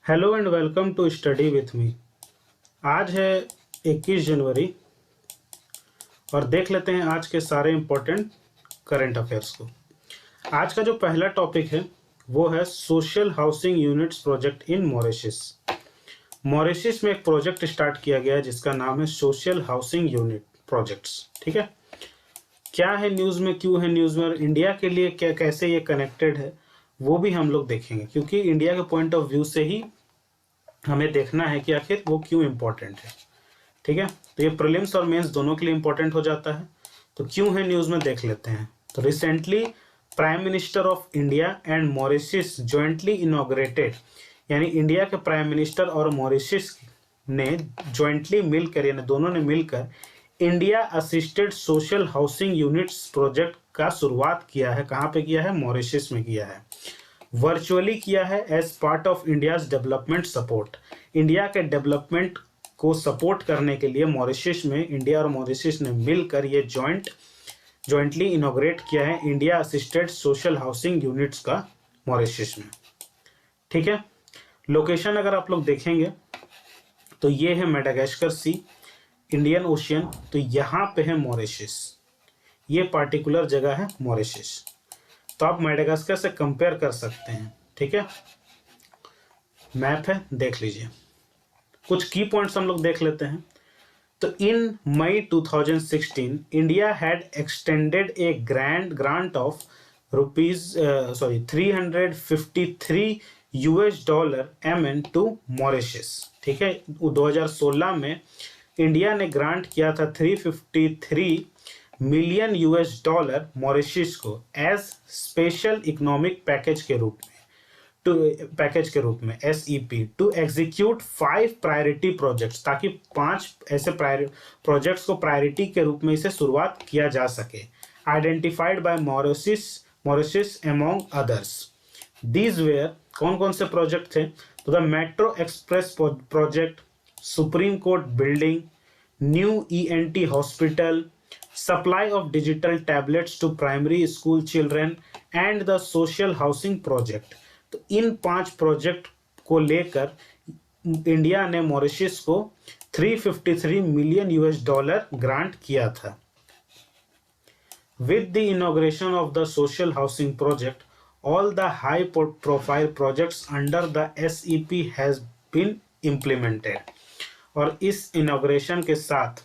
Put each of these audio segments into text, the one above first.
Hello and welcome to study with me. आज है 21 जनवरी और देख लेते हैं आज के सारे इंपॉर्टेंट करंट अफेयर्स को। आज का जो पहला टॉपिक है वो है social housing units project in Mauritius. Mauritius में एक प्रोजेक्ट स्टार्ट किया गया है जिसका नाम है सोशल हाउसिंग यूनिट प्रोजेक्ट्स। ठीक है, क्या है न्यूज़ में, क्यों है न्यूज़ में और इंडिया के लिए क्या कैसे ये कनेक्टेड है वो भी हम लोग देखेंगे, क्योंकि इंडिया के पॉइंट ऑफ व्यू से ही हमें देखना है कि आखिर वो क्यों इम्पोर्टेंट है। ठीक है, तो ये प्रीलिम्स और मेंस दोनों के लिए इम्पोर्टेंट हो जाता है। तो क्यों है न्यूज़ में देख लेते हैं। तो recently prime minister of India and Mauritius jointly inaugurated, यानी इंडिया के प्राइम मिनिस्टर और मॉरिशस ने जॉइंटली मिलकर, यानी दोनों ने मिलकर India assisted social housing units project का शुरुआत किया है। कहाँ पे किया है? मॉरिशस में किया है। वर्चुअली किया है as part of India's development support. India के डेवलपमेंट को सपोर्ट करने के लिए मॉरिशस में इंडिया और मॉरिशस ने मिलकर ये जॉइंटली इनॉग्रेट किया है India assisted social housing units का मॉरिशस में। ठीक है, लोकेशन अगर आप लोग देखेंगे तो ये है मेडागास्कर सी, इंडियन ओशियन। तो यहाँ पे है मॉरिशस, ये पार्टिकुलर जगह है मॉरिशस। तो आप मेडागास्कर से कंपेयर कर सकते हैं। ठीक है, मैप है, देख लीजिए। कुछ की पॉइंट्स हम लोग देख लेते हैं। तो in May 2016 India had extended a grant of $353 MN to Mauritius. ठीक है, 2016 में इंडिया ने ग्रांट किया था $353 मिलियन मॉरिशस को एज स्पेशल इकोनॉमिक पैकेज के रूप में SEP to execute 5 priority projects, ताकि 5 ऐसे प्रोजेक्ट्स को प्रायोरिटी के रूप में इसे शुरुआत किया जा सके। Identified by Mauritius among others. These where, कौन कौन से प्रोजेक्ट थे? तो the metro express project, supreme court building, new ENT hospital, supply of digital tablets to primary school children and the social housing project। तो इन 5 project को लेकर India ने Mauritius को $353 मिलियन ग्रांट किया था। With the inauguration of the social housing project, all the high profile projects under the SEP has been implemented। और इस inauguration के साथ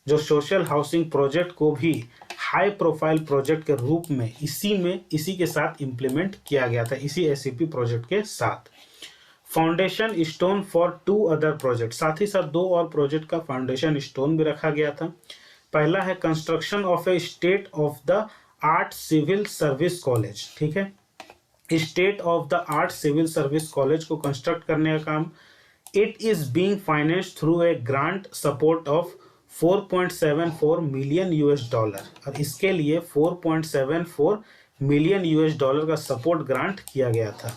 जो सोशल हाउसिंग प्रोजेक्ट को भी हाई प्रोफाइल प्रोजेक्ट के रूप में इसी के साथ इम्प्लीमेंट किया गया था, इसी SEP प्रोजेक्ट के साथ। Foundation stone for 2 other project, साथ ही साथ 2 और प्रोजेक्ट का फाउंडेशन स्टोन भी रखा गया था। पहला है construction of a state of the art civil service college. ठीक है, state of the art civil service college को कंस्ट्रक्ट करने का काम it is being financed through a grant support of $4.74 million और इसके लिए $4.74 मिलियन का सपोर्ट ग्रांट किया गया था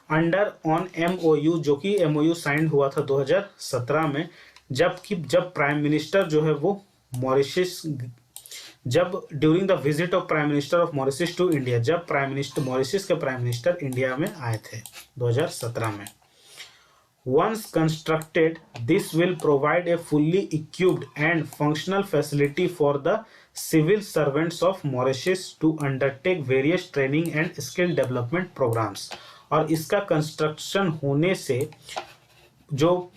अंडर ऑन MOU, जो कि MOU साइन हुआ था 2017 में, जब प्राइम मिनिस्टर जो है वो during the visit of prime minister of Mauritius to India, जब मॉरिशस के प्राइम मिनिस्टर इंडिया में आए थे 2017 में। Once constructed, this will provide a fully equipped and functional facility for the civil servants of Mauritius to undertake various training and skill development programs। और इसका construction होने से जो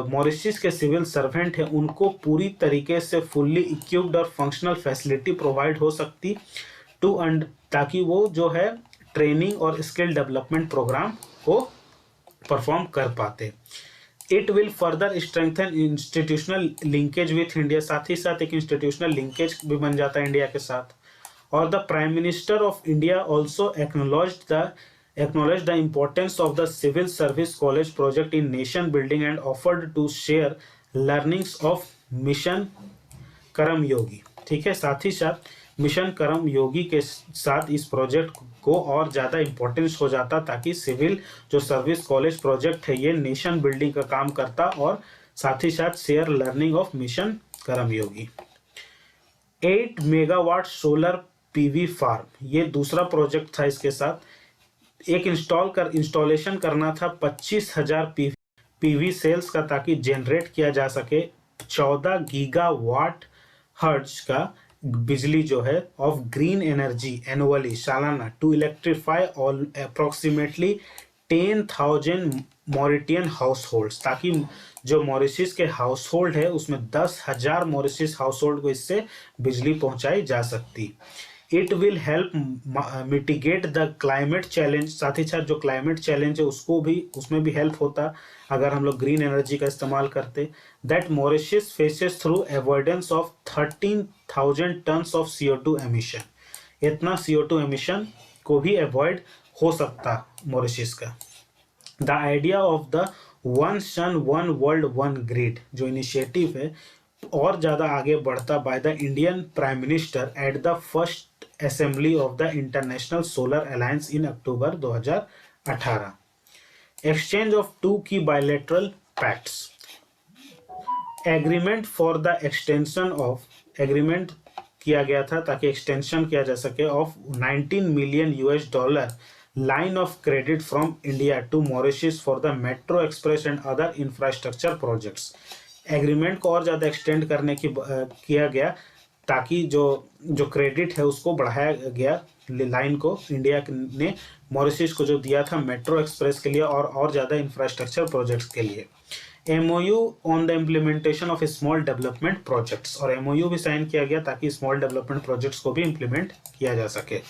मॉरिशस के सिविल सर्वेंट हैं उनको पूरी तरीके से फुल्ली इक्विप्ड और फंक्शनल फैसिलिटी प्रोवाइड हो सकती ताकि वो जो है ट्रेनिंग और स्किल डेवलपमेंट प्रोग्राम को परफॉर्म कर पाते। It will further strengthen institutional linkage with India, साथ ही साथ एक इंस्टीट्यूशनल लिंकेज भी बन जाता है इंडिया के साथ। और the prime minister of India also acknowledged the importance of the civil service college project in nation building and offered to share learnings of mission Karmayogi. ठीक है, साथ ही साथ मिशन कर्मयोगी के साथ इस प्रोजेक्ट को और ज़्यादा इम्पोर्टेंस हो जाता, ताकि सिविल जो सर्विस कॉलेज प्रोजेक्ट है ये नेशन बिल्डिंग का काम करता और साथ ही साथ share learning of mission Karmayogi. 8 megawatt solar PV farm, ये दूसरा प्रोजेक्ट था इसके साथ। एक इंस्टॉलेशन करना था 25,000 पीवी सेल्स का, ताकि जनरेट किया जा सके 14 गीगावाट हर्ट्ज का बिजली जो है ऑफ ग्रीन एनर्जी एनुअली, सालाना, to electrify all approximately 10,000 Mauritian household, ताकि जो मॉरिशस के हाउस होल्ड है उसमें 10,000 मॉरिशस हाउस होल्ड को इससे बिजली पहुंचाई जा सकती। It will help mitigate the climate challenge, साथ ही साथ जो क्लाइमेट चैलेंज है उसमें भी हेल्प होता अगर हम लोग ग्रीन एनर्जी का इस्तेमाल करते। That Mauritius faces through avoidance of 13,000 tons of CO2 emission, इतना CO2 एमिशन को भी अवॉइड हो सकता मॉरिशस का। The idea of the one sun one world one grid जो इनिशिएटिव है और ज़्यादा आगे बढ़ता by the Indian prime minister at the first assembly of the international solar alliance in October 2018। Exchange of two key bilateral pacts, agreement for the extension of, agreement किया गया था ताकि एक्सटेंशन किया जा सके of $19 million line of credit from India to Mauritius for the metro express and other infrastructure projects. Agreement को और ज़्यादा एक्सटेंड करने की किया गया ताकि जो क्रेडिट है उसको बढ़ाया गया, लाइन को इंडिया ने मॉरिशस को जो दिया था मेट्रो एक्सप्रेस के लिए और ज़्यादा इंफ्रास्ट्रक्चर प्रोजेक्ट्स के लिए। MOU on the implementation of small development projects, और MOU भी साइन किया गया ताकि स्मॉल डेवलपमेंट प्रोजेक्ट्स को भी इम्प्लीमेंट किया जा सके।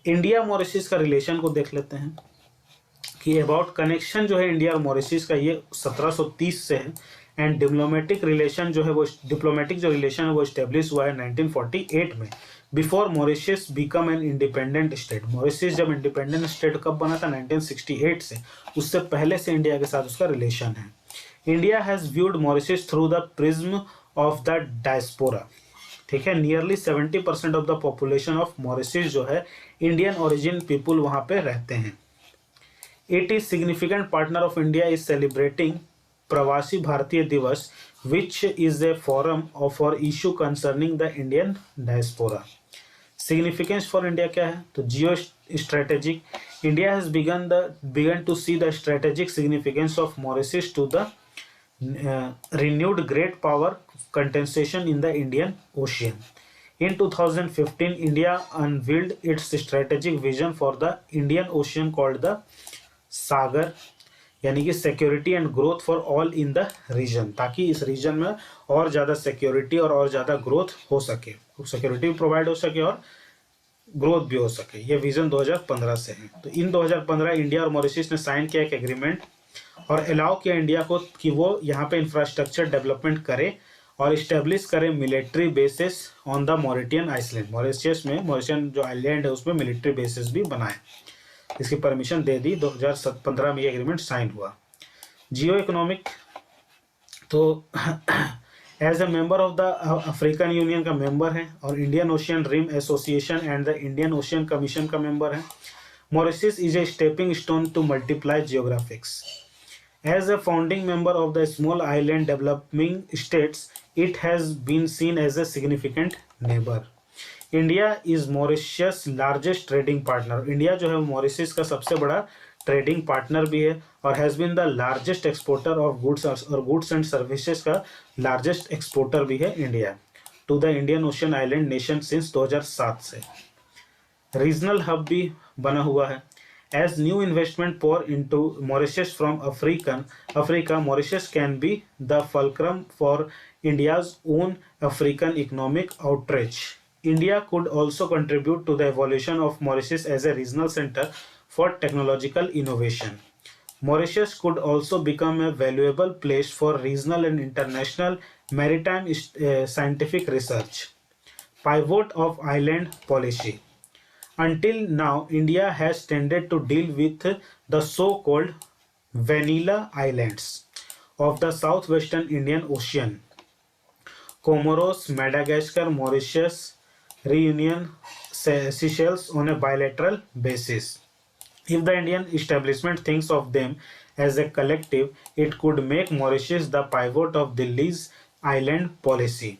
इंडिया मॉरिशस का रिलेशन को देख लेते हैं कि अबाउट कनेक्शन जो है इंडिया और मॉरिशस का ये 1730 से है, एंड डिप्लोमेटिक रिलेशन जो है वो डिप्लोमेटिक जो रिलेशन है वो इस्टेब्लिश हुआ है 1948 में, before Mauritius become an independent state. Mauritius जब इंडिपेंडेंट स्टेट कब बना था? 1968 से, उससे पहले से इंडिया के साथ उसका रिलेशन है। India has viewed Mauritius through the prism of the diaspora, ठीक है। Nearly 70% of the population of Mauritius जो है इंडियन ओरिजिन पीपुल वहाँ पे रहते हैं। It is significant partner of India is celebrating Pravasi Bharatiya Divas which is a forum for issue concerning the Indian diaspora. Significance for India क्या है? तो geo strategic, India has begun to see the strategic significance of Mauritius to the renewed great power contestation in the Indian Ocean. In 2015, India unveiled its strategic vision for the Indian Ocean called the Sagar, यानी कि security and growth for all in the region, ताकि इस reason में और ज़्यादा security और ज़्यादा growth हो सके, सिक्योरिटी भी प्रोवाइड हो सके और ग्रोथ भी हो सके। ये विजन 2015 से है। तो इन 2015 इंडिया और मॉरिशस ने साइन किया एक एग्रीमेंट और अलाउ किया इंडिया को कि वो यहाँ पे इंफ्रास्ट्रक्चर डेवलपमेंट करे और इस्टेब्लिश करे military bases on the Mauritian island. Mauritius में, मॉरिशियन जो आइलैंड है उसमें मिलिट्री बेसिस भी बनाए, इसकी परमिशन दे दी। 2015 में ये एग्रीमेंट साइन हुआ। जियो इकोनॉमिक, तो as a member of the African Union का मेंबर है और Indian Ocean Rim Association and the Indian Ocean Commission का मेंबर है। Mauritius is a stepping stone to multiply geographics. As a founding member of the small island developing states, it has been seen as a significant neighbor. India is Mauritius' largest trading partner. India जो है Mauritius का सबसे बड़ा trading partner भी है और has been the largest exporter of goods और goods and services का लार्जेस्ट एक्सपोर्टर भी है India to the Indian Ocean island nation since 2007 से। रीजनल हब भी बना हुआ है। As new investment pour into Mauritius from Africa, Mauritius can be the fulcrum for India's own African economic outreach. India could also contribute to the evolution of Mauritius as a regional center for technological innovation. Mauritius could also become a valuable place for regional and international maritime scientific research. Pivot of island policy. Until now, India has tended to deal with the so-called vanilla islands of the southwestern Indian Ocean: Comoros, Madagascar, Mauritius, Reunion, Seychelles on a bilateral basis. If the Indian establishment thinks of them as a collective, it could make Mauritius the pivot of Delhi's island policy.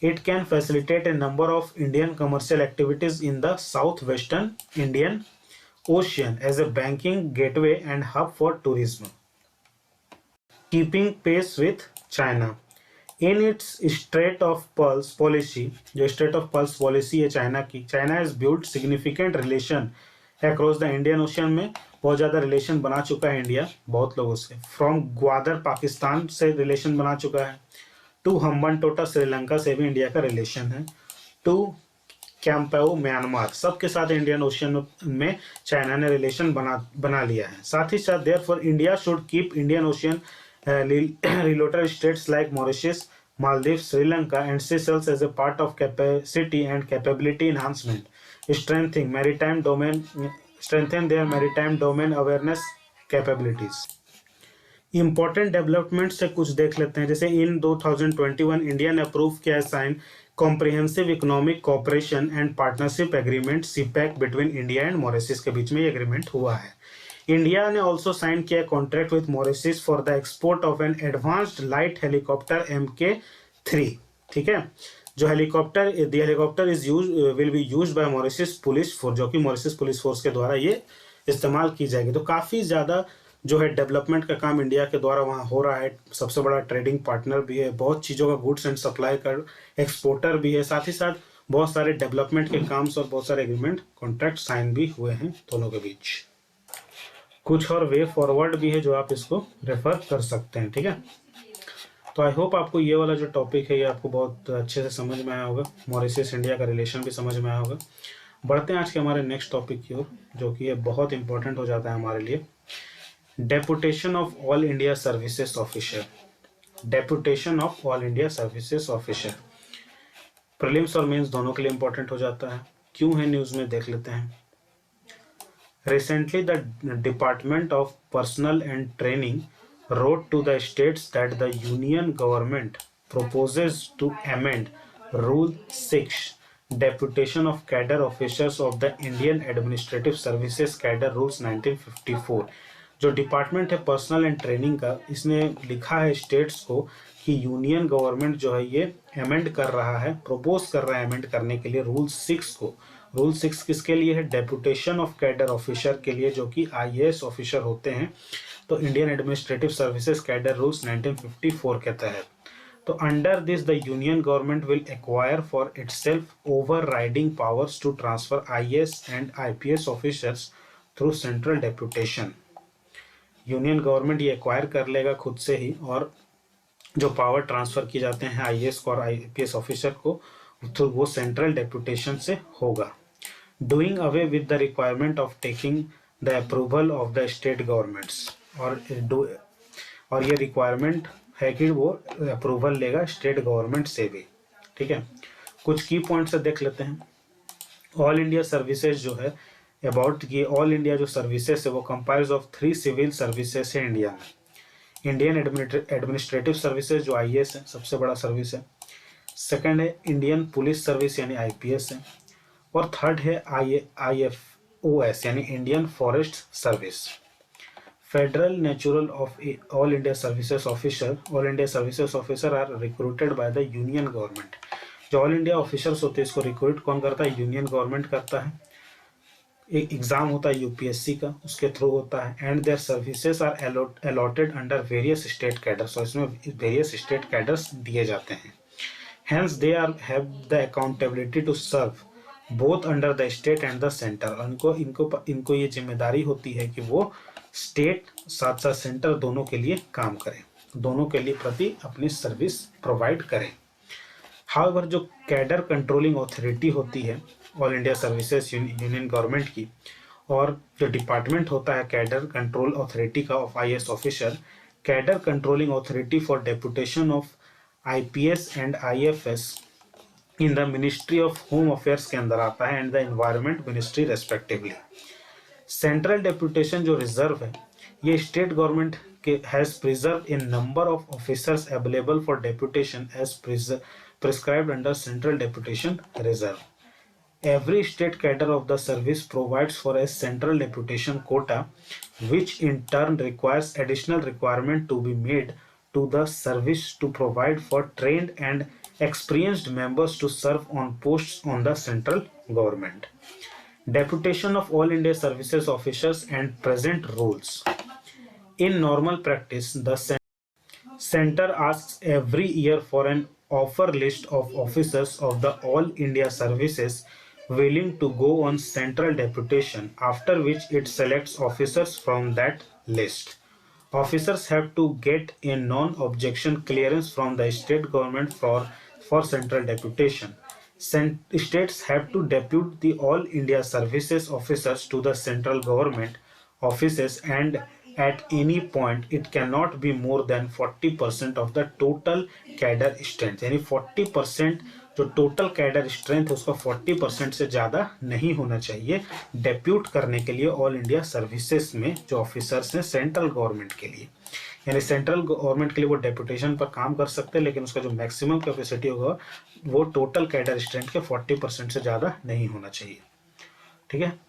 It can facilitate a number of Indian commercial activities in the southwestern Indian ocean as a banking gateway and hub for tourism, keeping pace with China. In its Strait of Pearls policy, जो Strait of Pearls policy है China की, China has built significant relation across the Indian Ocean में बहुत ज़्यादा relation बना चुका है India बहुत लोगों से. फ्रॉम ग्वादर पाकिस्तान से रिलेशन बना चुका है, टू हम्बनटोटा श्रीलंका से भी इंडिया का रिलेशन है, टू कैंपेओ म्यांमार, सबके साथ इंडियन ओशियन में चाइना ने रिलेशन बना लिया है. साथ ही साथ therefore India should keep Indian ocean related states like Mauritius, Maldives, Sri Lanka, and Seychelles as a part of capacity and capability enhancement, strengthen their maritime domain awareness capabilities. Important development से कुछ देख लेते हैं. जैसे इन 2021 India ने approve किया है sign comprehensive economic cooperation and partnership agreement CECPA between India and Mauritius के बीच में ये एग्रीमेंट हुआ है. इंडिया ने ऑल्सो साइन किया contract with Mauritius for the export of an advanced light helicopter MK3. ठीक है, जो helicopter will be used by Mauritius police force, जो कि मॉरिशस पुलिस फोर्स के द्वारा ये इस्तेमाल की जाएगी. तो काफ़ी ज़्यादा जो है डेवलपमेंट का काम इंडिया के द्वारा वहाँ हो रहा है. सबसे बड़ा ट्रेडिंग पार्टनर भी है, बहुत चीज़ों का गुड्स एंड सप्लाई का एक्सपोर्टर भी है. साथ ही साथ बहुत सारे डेवलपमेंट के काम्स और बहुत सारे एग्रीमेंट कॉन्ट्रैक्ट साइन भी हुए हैं दोनों के बीच. कुछ और वे फॉरवर्ड भी है जो आप इसको रेफर कर सकते हैं. ठीक है, तो आई होप आपको ये वाला जो टॉपिक है ये आपको बहुत अच्छे से समझ में आया होगा. मॉरिशस इंडिया का रिलेशन भी समझ में आया होगा. बढ़ते हैं आज के हमारे नेक्स्ट टॉपिक की ओर, जो कि ये बहुत इंपॉर्टेंट हो जाता है हमारे लिए. Deputation of all India services officer. Deputation of all India services officer prelims और मेंस दोनों के लिए इंपॉर्टेंट हो जाता है. क्यों है न्यूज़ में देख लेते हैं. Recently, the Department of Personnel and Training wrote to the states that the union government proposes to amend Rule 6, Deputation of Cadre Officers of the Indian Administrative Services Cadre Rules 1954. जो department है personal and training का, इसने लिखा है states को कि union government जो है ये अमेंड कर रहा है, प्रपोज कर रहा है अमेंड करने के लिए रूल 6 को. रूल 6 किसके लिए है? डेपुटेशन ऑफ कैडर ऑफिसर के लिए, जो कि IAS ऑफिसर होते हैं. तो Indian administrative services cadre rules 1954 के तहत. तो under this the union government will acquire for itself overriding powers to transfer IAS and IPS officers through central deputation. Union government ये एक्वायर कर लेगा खुद से ही, और जो पावर ट्रांसफर किए जाते हैं IAS को और IPS ऑफिसर को, तो वो सेंट्रल डेपुटेशन से होगा. Doing away with the requirement of taking the approval of the state governments. और ये रिक्वायरमेंट है कि वो अप्रूवल लेगा स्टेट गवर्नमेंट से भी. ठीक है, कुछ की पॉइंट्स से देख लेते हैं. ऑल इंडिया सर्विसेज जो है अबाउट ये ऑल इंडिया जो सर्विसेज है वो कंपाइज ऑफ 3 सिविल सर्विसेज है इंडिया में. इंडियन एडमिनिस्ट्रेटिव सर्विसेज जो IAS है, सबसे बड़ा सर्विस है. सेकंड है इंडियन पुलिस सर्विस यानी IPS है. और थर्ड है IFOS यानी Indian Forest Service. Federal natural of all India services officer. All India services officer are recruited by the union government. जो ऑल इंडिया ऑफिसर्स होते हैं इसको रिक्रूट कौन करता है? यूनियन गवर्नमेंट करता है. एक एग्जाम होता है UPSC का, उसके थ्रू होता है. And their services are allotted under various state cadres. और इसमें वेरियस स्टेट कैडर्स दिए जाते हैं. Hence they are have the accountability to serve both under the state and the centre. इनको ये जिम्मेदारी होती है कि वो स्टेट साथ साथ सेंटर दोनों के लिए काम करें, दोनों के लिए प्रति अपनी सर्विस प्रोवाइड करें. हाउएवर जो कैडर कंट्रोलिंग अथॉरिटी होती है all India services union government की, और जो डिपार्टमेंट होता है कैडर कंट्रोल अथॉरिटी का of IAS officer, cadre controlling authority for deputation of IPS and IFS in the ministry of home affairs के अंदर आता है and the environment ministry respectively. Central deputation जो रिजर्व है ये स्टेट गवर्नमेंट के has preserve in number of officers available for deputation as prescribed under central deputation reserve. Every state cadre of the service provides for a central deputation quota, which in turn requires additional requirement to be made to the service to provide for trained and experienced members to serve on posts on the central government. Deputation of All India Services Officers and present rules. In normal practice, the center asks every year for an offer list of officers of the All India Services willing to go on central deputation, after which it selects officers from that list. Officers have to get a non-objection clearance from the state government for central deputation. States have to depute the All India Services officers to the central government offices, and at any point it cannot be more than 40% of the total cadre strength. यानी 40% जो total cadre strength है उसका 40% से ज़्यादा नहीं होना चाहिए depute करने के लिए ऑल इंडिया सर्विसेज में जो ऑफिसर्स हैं सेंट्रल गवर्नमेंट के लिए। यानी सेंट्रल गवर्नमेंट के लिए वो डेप्यूटेशन पर काम कर सकते हैं, लेकिन उसका जो मैक्सिमम कैपेसिटी होगा वो टोटल कैडर स्ट्रेंथ के 40% से ज़्यादा नहीं होना चाहिए। ठीक है,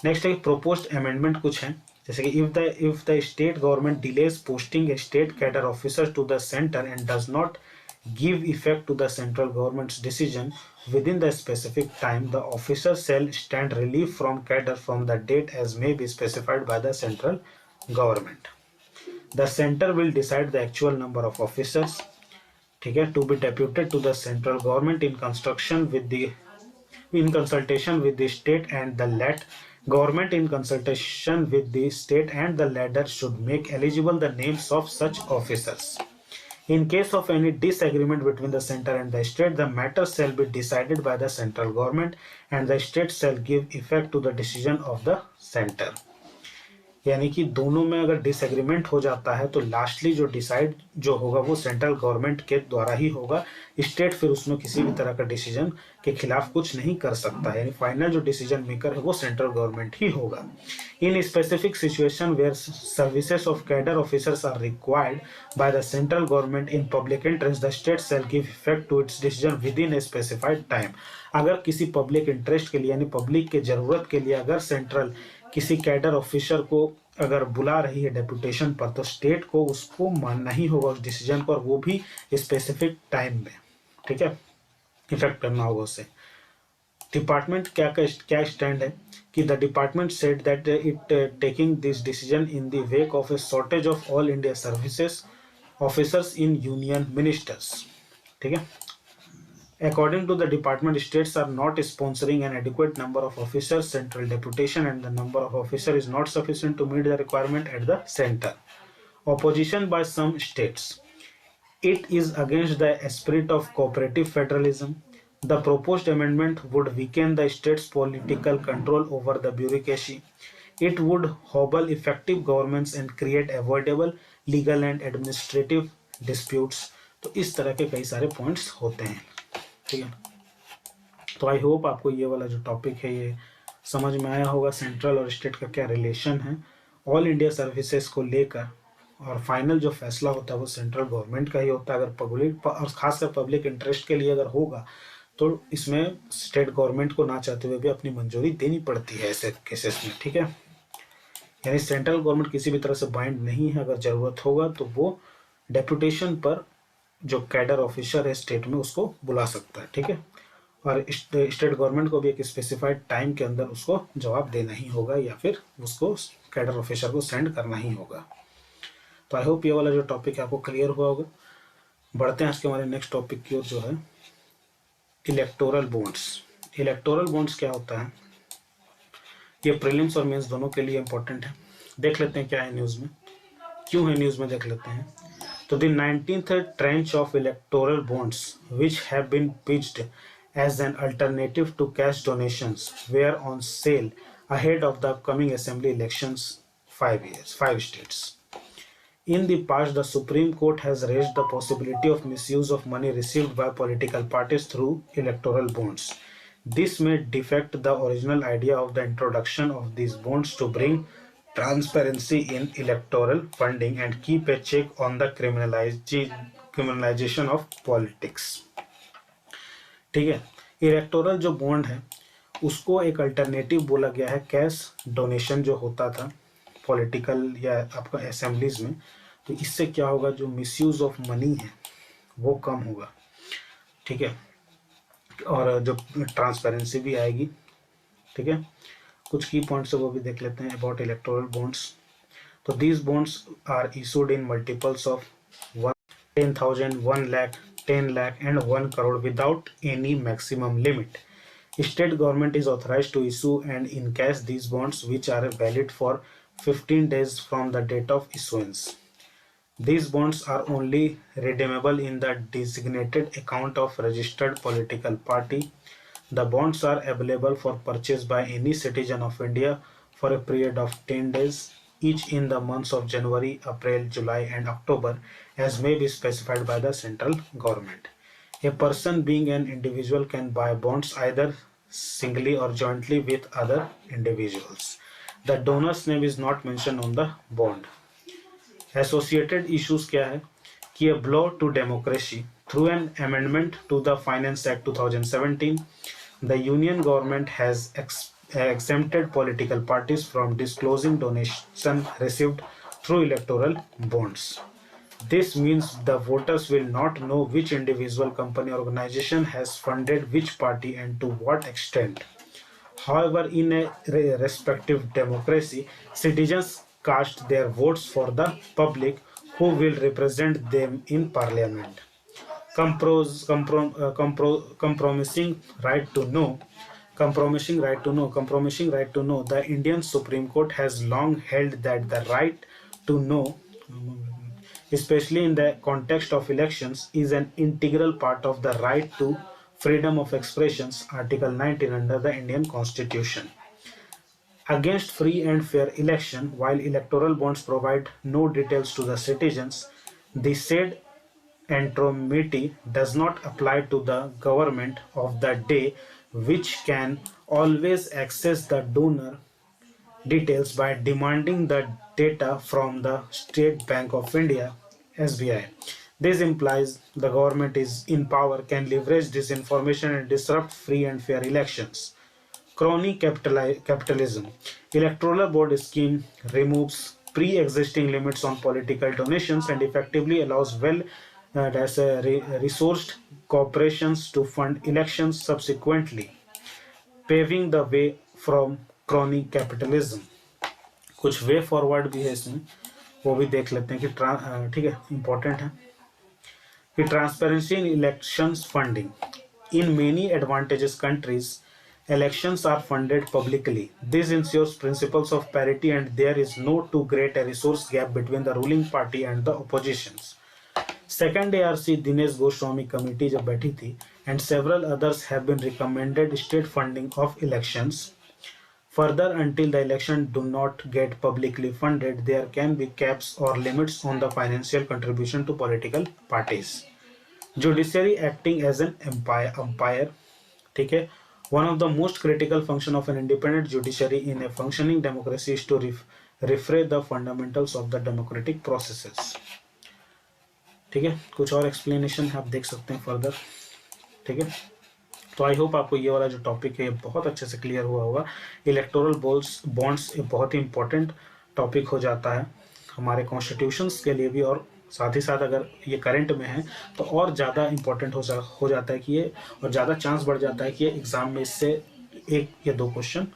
नेक्स्ट है प्रोपोज्ड अमेंडमेंट कुछ है, जैसे कि if the state government delays posting a state cadre officer to the centre and does not give effect to the central government's decision within the specific time, the officer shall stand relief from cadre from the date as may be specified by the central government. The center will decide the actual number of officers, ठीक है, to be deputed to the central government in consultation with the state and the let government in consultation with the state and the latter should make eligible the names of such officers. In case of any disagreement between the center and the state, the matter shall be decided by the central government and the state shall give effect to the decision of the center. यानी कि दोनों में अगर disagreement हो जाता है तो lastly जो डिसाइड जो होगा वो सेंट्रल गवर्नमेंट के द्वारा ही होगा। स्टेट फिर उसमें किसी भी तरह का डिसीजन के खिलाफ कुछ नहीं कर सकता है, यानी फाइनल जो डिसीजन मेकर है वो सेंट्रल गवर्नमेंट ही होगा। In specific situation where services of cadre officers are required by the central government in public interest, the state shall give effect to its decision within a specified time. अगर किसी public interest के लिए यानी public के जरूरत के लिए अगर सेंट्रल किसी कैडर ऑफिसर को अगर बुला रही है डेपुटेशन पर, तो स्टेट को उसको मानना ही होगा उस डिसीजन पर, वो भी स्पेसिफिक टाइम में। ठीक है, इफेक्ट करना होगा उसे। डिपार्टमेंट क्या स्टैंड है कि the department said that it taking this decision in the wake of A shortage of all India services officers in union ministers. ठीक है, according to the department, states are not sponsoring an adequate number of officers central deputation and the number of officers is not sufficient to meet the requirement at the center. Opposition by some states. It is against the spirit of cooperative federalism. The proposed amendment would weaken the state's political control over the bureaucracy. It would hobble effective governments and create avoidable legal and administrative disputes. तो इस तरह के कई सारे points होते हैं। ठीक है, तो आई होप आपको ये वाला जो टॉपिक है ये समझ में आया होगा, सेंट्रल और स्टेट का क्या रिलेशन है ऑल इंडिया सर्विसेज को लेकर, और फाइनल जो फैसला होता है वो सेंट्रल गवर्नमेंट का ही होता है। अगर पब्लिक और खासकर पब्लिक इंटरेस्ट के लिए अगर होगा तो इसमें स्टेट गवर्नमेंट को ना चाहते हुए भी अपनी मंजूरी देनी पड़ती है ऐसे केसेस में। ठीक है, यानी सेंट्रल गवर्नमेंट किसी भी तरह से बाइंड नहीं है, अगर जरूरत होगा तो वो डेपुटेशन पर जो कैडर ऑफिसर है स्टेट में उसको बुला सकता है। ठीक है, और स्टेट गवर्नमेंट को भी एक स्पेसिफाइड टाइम के अंदर उसको जवाब देना ही होगा या फिर उसको कैडर ऑफिसर को सेंड करना ही होगा। तो आई होप ये वाला जो टॉपिक है आपको क्लियर हुआ होगा। बढ़ते हैं आज के हमारे नेक्स्ट टॉपिक की ओर, जो है इलेक्टोरल बॉन्ड्स। इलेक्टोरल बॉन्ड्स क्या होता है, ये प्रीलिम्स और मेंस दोनों के लिए इंपॉर्टेंट है। देख लेते हैं क्या है न्यूज़ में, क्यों है न्यूज़ में, देख लेते हैं। तो the 19th tranche of electoral bonds, which have been pitched as an alternative to cash donations, were on sale ahead of the upcoming assembly elections 5 states. In the past, the Supreme Court has raised the possibility of misuse of money received by political parties through electoral bonds. This may defect the original idea of the introduction of these bonds to bring transparency in electoral funding and keep a check on the criminalization of politics. ठीक है, electoral जो bond है उसको एक alternative बोला गया है cash donation जो होता था पॉलिटिकल या आपका असेंबलीज में। तो इससे क्या होगा, जो मिसयूज ऑफ मनी है वो कम होगा। ठीक है, और जो ट्रांसपेरेंसी भी आएगी। ठीक है, कुछ की पॉइंट्स है वो भी देख लेते हैं अबाउट इलेक्टोरल बॉन्ड्स। तो these bonds are issued in multiples of 10,000, 1 lakh, 10 lakh and 1 crore without any maximum limit. State government is authorized to issue and encash these bonds, which are valid for 15 days from the date of issuance. These bonds are only redeemable in the designated account of registered political party. The bonds are available for purchase by any citizen of India for a period of 10 days, each in the months of January, April, July, and October, as may be specified by the central government. A person being an individual can buy bonds either singly or jointly with other individuals. The donor's name is not mentioned on the bond. Associated issues क्या है कि a blow to democracy through an amendment to the Finance Act 2017, the Union government has exempted political parties from disclosing donation received through electoral bonds. This means the voters will not know which individual, company, or organization has funded which party and to what extent. However, in a respective democracy, citizens cast their votes for the public who will represent them in parliament. Compromising right to know. Compromising right to know. The Indian Supreme Court has long held that the right to know, especially in the context of elections, is an integral part of the right to freedom of expressions, Article 19 under the Indian Constitution. Against free and fair election, while electoral bonds provide no details to the citizens, the said anonymity does not apply to the government of the day, which can always access the donor details by demanding the data from the State Bank of India (SBI). This implies the government is in power, can leverage this information and disrupt free and fair elections. Crony capitalism. Electoral board scheme removes pre-existing limits on political donations and effectively allows resourced corporations to fund elections subsequently, paving the way from crony capitalism. कुछ way forward भी है इसमें, वो भी देख लेते हैं कि ठीक है, इंपॉर्टेंट है कि transparency in elections funding in many advantages countries elections are funded publicly. This ensures principles of parity and there is no too great a resource gap between the ruling party and the oppositions. Second ARC Dinesh Goswami committee जब बैठी थी and several others have been recommended state funding of elections. Further, until the election do not get publicly funded, there can be caps or limits on the financial contribution to political parties. Judiciary acting as an umpire, ठीक है. One of the most critical function of an independent judiciary in a functioning democracy is to referee the fundamentals of the democratic processes. ठीक है, कुछ और explanation आप देख सकते हैं फर्दर. ठीक है, तो आई होप आपको ये वाला जो टॉपिक है बहुत अच्छे से क्लियर हुआ होगा. इलेक्टोरल बॉन्ड्स एक बहुत ही इंपॉर्टेंट टॉपिक हो जाता है हमारे कॉन्स्टिट्यूशंस के लिए भी, और साथ ही साथ अगर ये करंट में है तो और ज़्यादा इम्पोर्टेंट हो जाता है कि ये, और ज़्यादा चांस बढ़ जाता है कि ये एग्ज़ाम में इससे 1 या 2 क्वेश्चन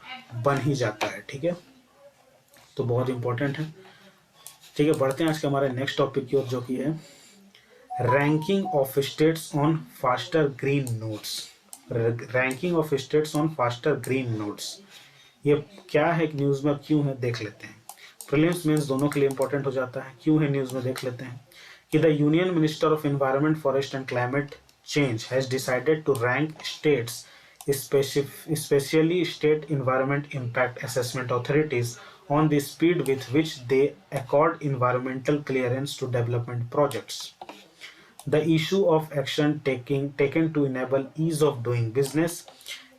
बन ही जाता है. ठीक है, तो बहुत इम्पोर्टेंट है. ठीक है, बढ़ते हैं आज के हमारे नेक्स्ट टॉपिक की ओर, जो कि है ranking of states on faster green nodes. Ranking of states on faster green nodes, ये क्या है, न्यूज़ में क्यों है, देख लेते हैं. प्रीलिम्स मेंस दोनों के लिए इंपॉर्टेंट हो जाता है. क्यों है न्यूज़ में, देख लेते हैं कि the union minister of environment, forest and climate change has decided to rank states, specially state environment impact assessment authorities, on the speed with which they accord environmental clearance to development projects. The issue of action taken to enable ease of doing business,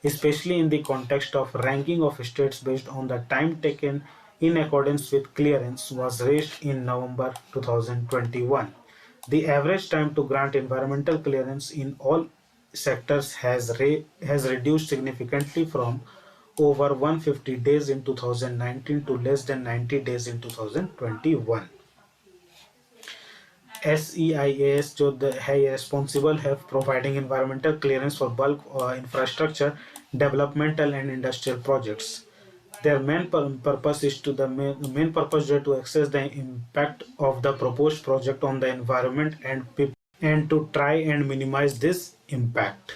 especially in the context of ranking of states based on the time taken in accordance with clearance, was raised in November 2021. The average time to grant environmental clearance in all sectors has reduced significantly from over 150 days in 2019 to less than 90 days in 2021. SEIAS जो है ये responsible है providing environmental clearance for bulk infrastructure, developmental and industrial projects. Their main purpose is to the main purpose is to assess the impact of the proposed project on the environment and people and to try and minimize this impact.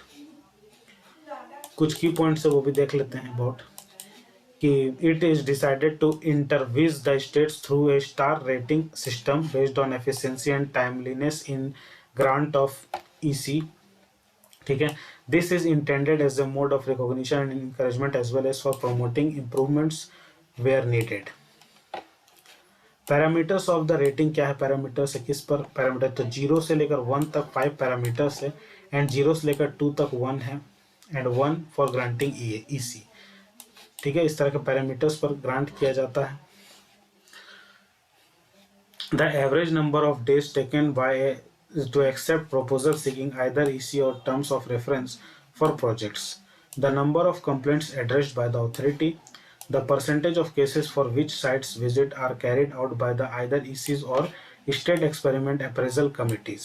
कुछ की points है वो भी देख लेते हैं about कि it is decided to interview the states through a star rating system based on efficiency and timeliness in grant of EC. ठीक है, this is intended as a mode of recognition and encouragement as well as for promoting improvements where needed. Parameters of the rating क्या है, parameters है किस पर, parameter तो 0 से लेकर 1 तक 5 पैरामीटर्स है एंड 0 से लेकर 2 तक 1 है एंड 1 फॉर ग्रांटिंग EC. ठीक है, इस तरह के पैरामीटर्स पर ग्रांट किया जाता है. The average number of days taken by to accept proposal seeking either EC or terms of reference for projects, the number of complaints addressed by the authority, the percentage of cases for which sites visit are carried out by the either ECs or state experiment appraisal committees,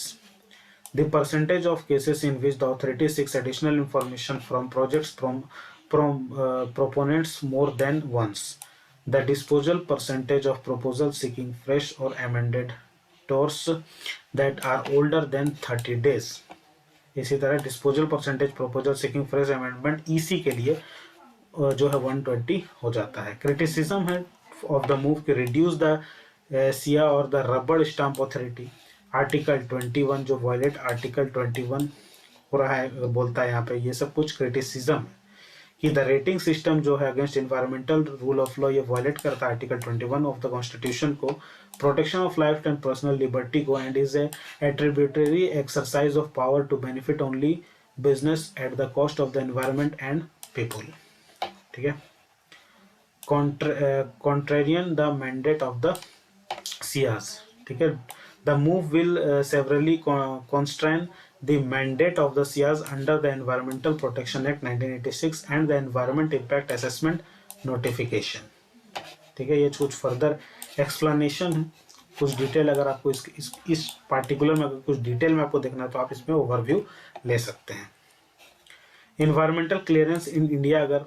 the percentage of cases in which the authority seeks additional information from projects from proponents more than once, the disposal percentage of proposals seeking fresh or amended टोर्स that are older than 30 days. इसी तरह disposal percentage proposal seeking fresh amendment EC के लिए जो है 120 हो जाता है. Criticism है ऑफ द मूव कि रिड्यूस द सिया और द रबड़ स्टाम्प अथॉरिटी. आर्टिकल 21 जो वायलेट आर्टिकल 21 हो रहा है बोलता है यहाँ पे, ये सब कुछ क्रिटिसिज्म है कि द रेटिंग सिस्टम जो है against environmental rule of law ये वायलेट करता है आर्टिकल 21 ऑफ द कॉन्स्टिट्यूशन को, protection of life and personal liberty को, and is a arbitrary exercise of power to benefit only business at the cost of the environment and people. ठीक है, contrarian the mandate of the सियाज. ठीक है, the move will severely constrain the mandate of the SIAs under the Environmental Protection Act 1986 and the Environment Impact Assessment Notification. ठीक है, ये कुछ further explanation है, कुछ डिटेल अगर आपको इस पार्टिकुलर में अगर कुछ डिटेल में आपको देखना है तो आप इसमें ओवरव्यू ले सकते हैं. इन्वायरमेंटल क्लियरेंस इन इंडिया अगर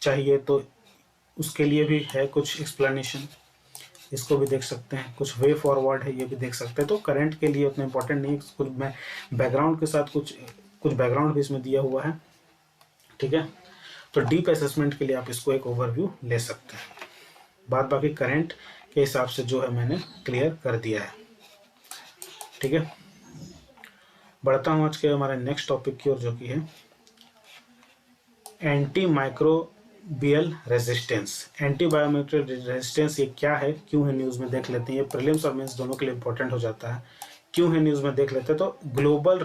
चाहिए तो उसके लिए भी है कुछ एक्सप्लेनेशन, इसको भी देख सकते हैं. कुछ वे फॉरवर्ड है ये भी देख सकते हैं. तो करंट के लिए उतना इंपॉर्टेंट नहीं है, कुछ मैं बैकग्राउंड के साथ कुछ बैकग्राउंड भी इसमें दिया हुआ है. ठीक है, तो डीप असेसमेंट के लिए आप इसको एक ओवरव्यू ले सकते हैं. बात बाकी करंट के हिसाब से जो है मैंने क्लियर कर दिया है. ठीक है, बढ़ता हूँ आज के हमारे नेक्स्ट टॉपिक की ओर जो कि है anti microbial resistance. Anti biometric resistance ये क्या है, क्यों है, न्यूज़ में देख लेते हैं. ये प्रीलिम्स और मेंस दोनों के लिए इंपॉर्टेंट हो जाता है. क्यों है न्यूज़ में देख लेते हैं. तो global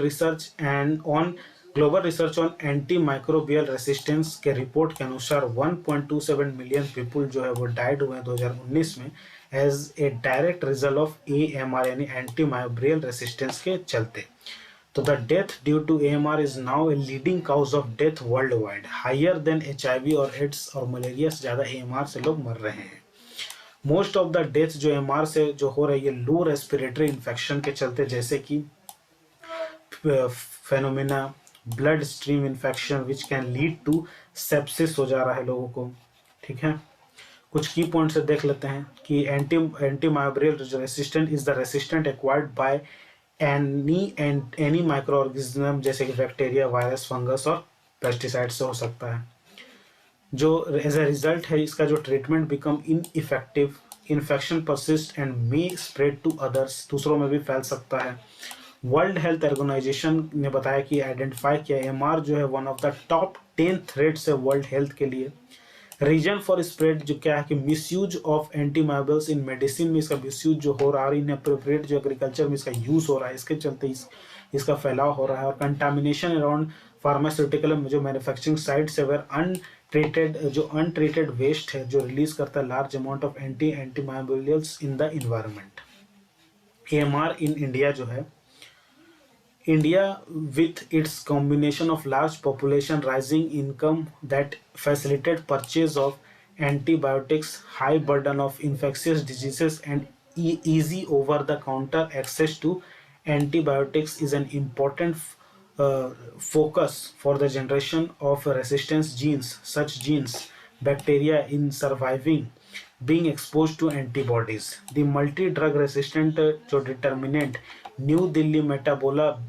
research on anti microbial resistance के रिपोर्ट के अनुसार 1.27 मिलियन पीपल जो है वो डाइड हुए 2019 में as a direct result of AMR यानी एंटी माइक्रोबियल रेजिस्टेंस के चलते. तो the death due to AMR is now a leading cause of death worldwide, higher than HIV और एड्स और मलेरिया से ज़्यादा AMR से लोग मर रहे हैं. मोस्ट ऑफ द डेथ जो AMR से जो हो रही है लो रेस्पिरेटरी इन्फेक्शन के चलते, जैसे कि phenomena bloodstream infection which can lead to sepsis हो जा रहा है लोगों को. ठीक है, कुछ की पॉइंट से देख लेते हैं कि anti microbial resistant is the resistant acquired by any micro organism जैसे कि बैक्टीरिया, वायरस, फंगस और पेस्टिसाइड से हो सकता है. जो एज ए रिजल्ट है इसका जो treatment become ineffective, infection persist and may spread to others, दूसरों में भी फैल सकता है. वर्ल्ड हेल्थ ऑर्गेनाइजेशन ने बताया कि आइडेंटिफाई किया AMR जो है one of the top 10 threats है वर्ल्ड हेल्थ के लिए. रीजन फॉर स्प्रेड जो क्या है कि misuse of antimicrobials in medicine में इसका मिसयूज जो हो रहा है, इनएप्रोप्रिएट जो एग्रीकल्चर में इसका यूज हो रहा है, इसके चलते इसका फैलाव हो रहा है. और कंटामिनेशन अराउंड फार्मास्यूटिकल में जो मैन्युफैक्चरिंग साइट से वेयर अनट्रीटेड वेस्ट है जो रिलीज करता है large amount of antimicrobials in the environment. AMR in India जो है, India with its combination of large population, rising income that facilitate purchase of antibiotics, high burden of infectious diseases and easy over-the-counter access to antibiotics is an important focus for the generation of resistance genes. Such genes bacteria in surviving being exposed to antibodies. The multi-drug resistant जो determinant New Delhi Metabola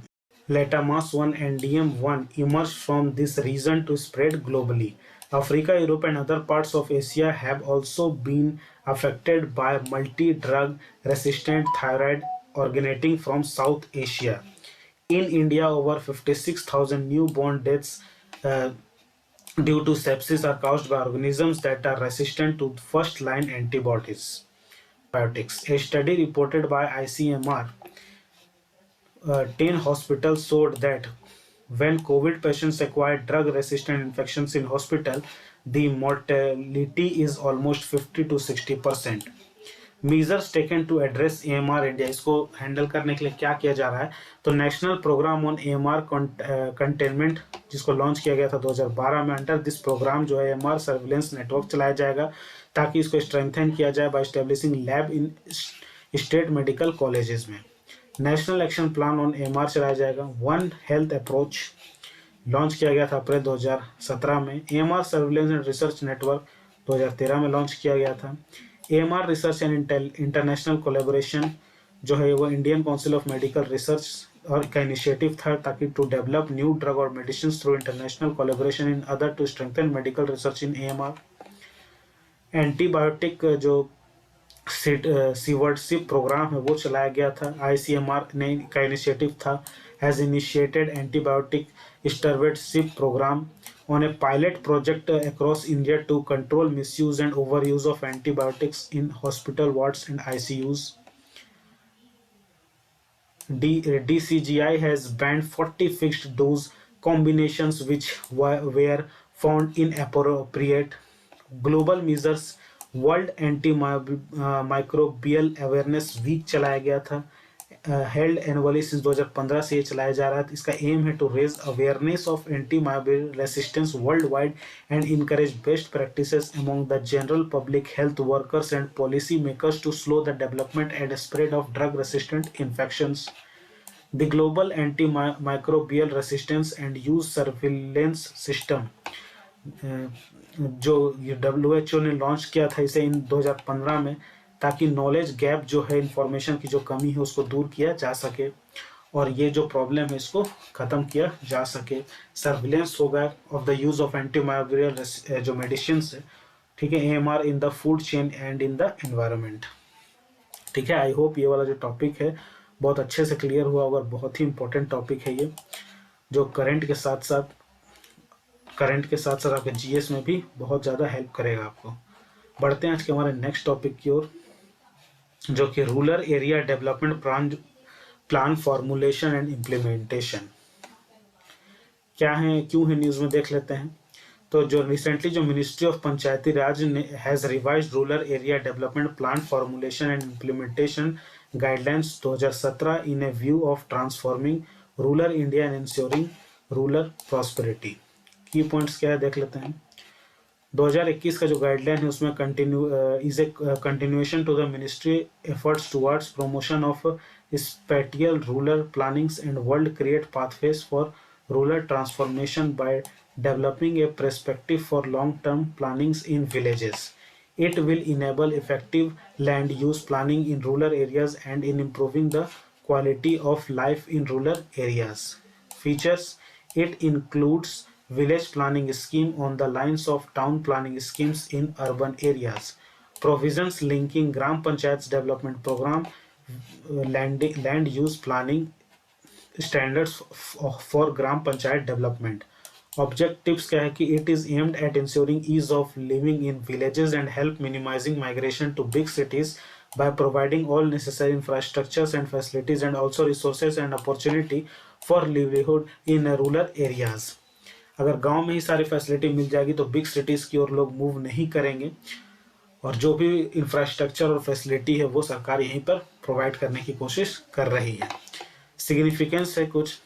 Latamas 1 and DM1 emerged from this region to spread globally. Africa, Europe, and other parts of Asia have also been affected by multi-drug resistant thyroid originating from South Asia. In India, over 56,000 newborn deaths due to sepsis are caused by organisms that are resistant to first-line antibiotics. A study reported by ICMR 10 hospitals showed that when COVID patients acquire drug-resistant infections in hospital, the mortality is almost 50 to 60%. Measures taken to address AMR India, इसको handle करने के लिए क्या किया जा रहा है? तो national programme on AMR containment जिसको लॉन्च किया गया था 2012 में, अंडर दिस प्रोग्राम जो है AMR सर्विलेंस नेटवर्क चलाया जाएगा ताकि इसको स्ट्रेंथन किया जाए by establishing lab in state medical colleges में। National action plan on AMR चलाया जाएगा। वन हेल्थ अप्रोच लॉन्च किया गया था अप्रैल 2017 में। AMR surveillance and research network 2013 में लॉन्च किया गया था। AMR research and international collaboration जो है वो Indian Council of Medical Research और का इनिशिएटिव था ताकि टू डेवलप न्यू ड्रग और medicine through international collaboration in order to strengthen medical research in AMR। Antibiotic जो सीवर्डशिप प्रोग्राम है वो चलाया गया था। ICMR ने का इनिशिएटिव था has initiated antibiotic stewardship programme on a pilot project across India to control misuse and overuse of antibiotics in hospital wards and ICUs. DCGI has banned 40 fixed dose combinations which were found inappropriate. Global measures world antimicrobial awareness week चलाया गया था, held annually since 2015 से ये चलाया जा रहा है। इसका एम है to raise awareness of antimicrobial resistance worldwide and encourage best practices among the general public health workers and policy makers to slow the development and spread of drug resistant infections. The global antimicrobial resistance and use surveillance system जो WHO ने launch किया था इसे इन 2015 में ताकि knowledge gap जो है information की जो कमी है उसको दूर किया जा सके और ये जो प्रॉब्लम है इसको ख़त्म किया जा सके। सर्विलेंस होगा of the use of antimicrobial जो मेडिसिन है, ठीक है, AMR in the food chain and in the environment. ठीक है, आई होप ये वाला जो टॉपिक है बहुत अच्छे से क्लियर हुआ होगा। बहुत ही इंपॉर्टेंट टॉपिक है ये जो करंट के साथ साथ आपके GS में भी बहुत ज़्यादा हेल्प करेगा आपको। बढ़ते हैं आज के हमारे नेक्स्ट टॉपिक की ओर जो कि rural area development plan formulation and implementation. क्या है, क्यों है, न्यूज़ में देख लेते हैं। तो जो रिसेंटली जो मिनिस्ट्री ऑफ पंचायती राज ने has revised rural area development plan formulation and implementation guidelines 2017 in A view of transforming rural India and ensuring rural prosperity. की पॉइंट्स क्या है देख लेते हैं। 2021 का जो गाइडलाइन है उसमें is a continuation to the ministry efforts towards promotion of spatial rural plannings and world create pathways for rural transformation by developing a perspective for long term plannings in villages. It will enable effective land use planning in rural areas and in improving the quality of life in rural areas. Features: it includes village planning scheme on the lines of town planning schemes in urban areas. Provisions linking Gram Panchayats development program, land use planning standards for Gram Panchayat development. Objectives क्या है कि it is aimed at ensuring ease of living in villages and help minimizing migration to big cities by providing all necessary infrastructures and facilities and also resources and opportunity for livelihood in rural areas. अगर गांव में ही सारी facility मिल जाएगी तो big cities की ओर लोग move नहीं करेंगे और जो भी इंफ्रास्ट्रक्चर और फैसिलिटी है वो सरकार यहीं पर प्रोवाइड करने की कोशिश कर रही है। सिग्निफिकेंस है कुछ,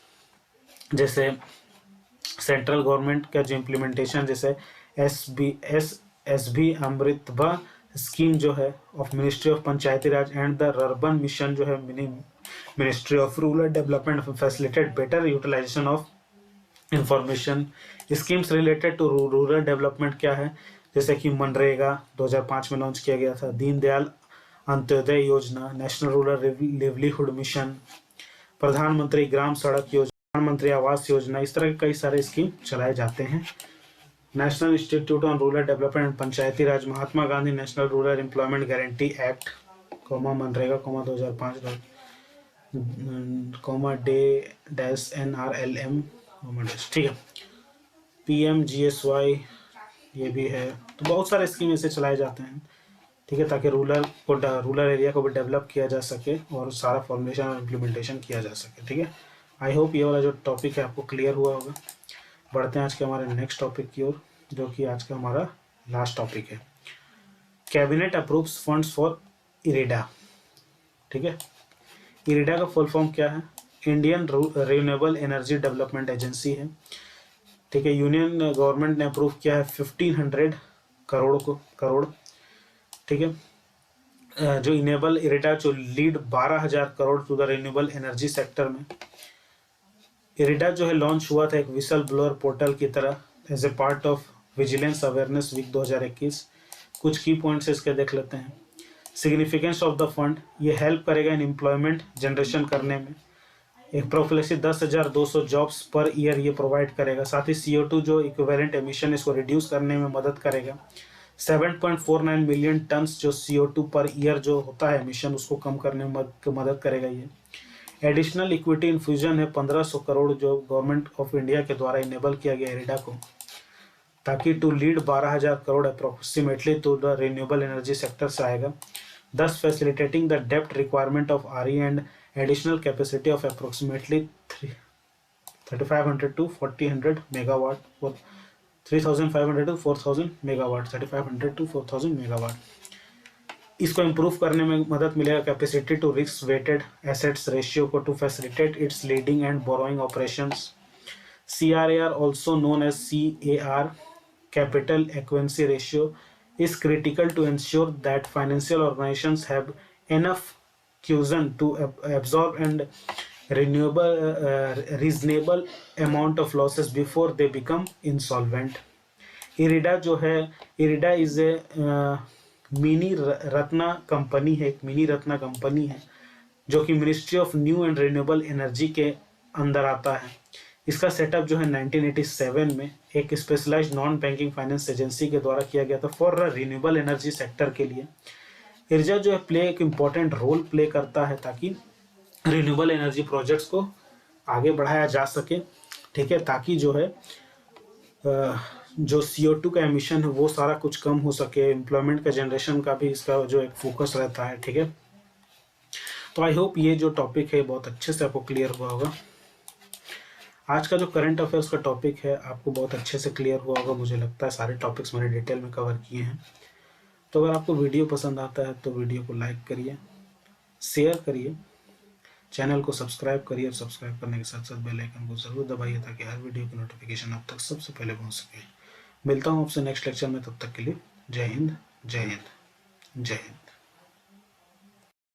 जैसे सेंट्रल गवर्नमेंट का जो इम्प्लीमेंटेशन जैसे SB अमृतभा स्कीम जो है of ministry of Panchayati Raj and the urban mission जो है ministry of rural development facilitate better utilisation of information. Schemes related to rural development क्या है, जैसे कि मनरेगा 2005 में लॉन्च किया गया था, दीनदयाल अंत्योदय योजना, नेशनल रूरल लिवलीहुड मिशन, प्रधानमंत्री ग्राम सड़क योजना, प्रधानमंत्री आवास योजना, इस तरह के कई सारे स्कीम चलाए जाते हैं। National institute on rural development and Panchayati Raj, Mahatma Gandhi national rural employment guarantee act, MNREGA, 2005, day dash NRLM, ठीक है। PMGSY ये भी है। तो बहुत सारे स्कीम ऐसे चलाए जाते हैं, ठीक है, ताकि रूरल एरिया को भी डेवलप किया जा सके और सारा फॉर्मुलेशन और इम्प्लीमेंटेशन किया जा सके, ठीक है। आई होप ये वाला जो टॉपिक है आपको क्लियर हुआ होगा। बढ़ते हैं आज के हमारे नेक्स्ट टॉपिक की ओर, जो कि आज का हमारा लास्ट टॉपिक है। Cabinet approves funds for IRDA, ठीक है। इरिडा का फुल फॉर्म क्या है? Indian renewable energy development agency है, ठीक है। यूनियन गवर्नमेंट ने अप्रूव किया है 1500 करोड़, ठीक है, जो इनेबल इरिडा जो lead 12,000 crore to the renewable energy sector में। इरिडा जो है लॉन्च हुआ था एक विसल ब्लोअर पोर्टल की तरह as a part of vigilance awareness week 2021। कुछ की पॉइंट्स इसके देख लेते हैं। सिग्निफिकेंस ऑफ द फंड, ये हेल्प करेगा इन एम्प्लॉयमेंट जनरेशन करने में। एक प्रोफिलेक्सी 10,200 जॉब्स पर ईयर ये प्रोवाइड करेगा। साथ ही CO2 जो इक्विवेलेंट एमिशन इसको रिड्यूस करने में मदद करेगा। 7.49 मिलियन टन्स जो CO2 पर ईयर जो होता है एमिशन, उसको कम करने में मदद करेगा ये। एडिशनल इक्विटी इन्फ्यूजन है 1500 करोड़ जो गवर्नमेंट ऑफ इंडिया के द्वारा इनेबल किया गया इरिडा को, ताकि to lead 12,000 crore approximately to the renewable energy sector से आएगा, thus facilitating the depth requirement of RE and additional capacity of approximately 3,500 to 4,000 megawatt, 3,500 to 4,000 megawatt, 3,500 to 4,000 megawatt। इसको इम्प्रूव करने में मदद मिलेगा capacity to risk weighted assets ratio को to facilitate its lending and borrowing operations. CRAR also known as CAR, capital adequacy ratio, is critical to ensure that financial organizations have enough cushion to absorb and reasonable amount of losses before they become insolvent। IREDA जो है, IREDA is a mini Ratna company है, एक mini Ratna company है जो कि ministry of new and renewable energy के अंदर आता है। इसका सेटअप जो है 1987 में एक specialised non banking finance agency के द्वारा किया गया था फॉर रिन्यूएबल एनर्जी सेक्टर के लिए। इरिडा जो है एक इम्पॉर्टेंट रोल प्ले करता है ताकि रिन्यूएबल एनर्जी प्रोजेक्ट्स को आगे बढ़ाया जा सके, ठीक है, ताकि जो है जो CO2 का एमिशन है वो सारा कुछ कम हो सके। एम्प्लॉयमेंट का जनरेशन का भी इसका जो एक फोकस रहता है, ठीक है। तो आई होप ये जो टॉपिक है बहुत अच्छे से आपको क्लियर हुआ होगा। आज का जो करंट अफेयर्स का टॉपिक है आपको बहुत अच्छे से क्लियर हुआ होगा, मुझे लगता है सारे टॉपिक्स मैंने डिटेल में कवर किए हैं। तो अगर आपको वीडियो पसंद आता है तो वीडियो को लाइक करिए, शेयर करिए, चैनल को सब्सक्राइब करिए और सब्सक्राइब करने के साथ साथ बेल आइकन को जरूर दबाइए ताकि हर वीडियो की नोटिफिकेशन आप तक सबसे पहले पहुंच सके। मिलता हूं आपसे नेक्स्ट लेक्चर में, तब तक के लिए जय हिंद, जय हिंद, जय हिंद।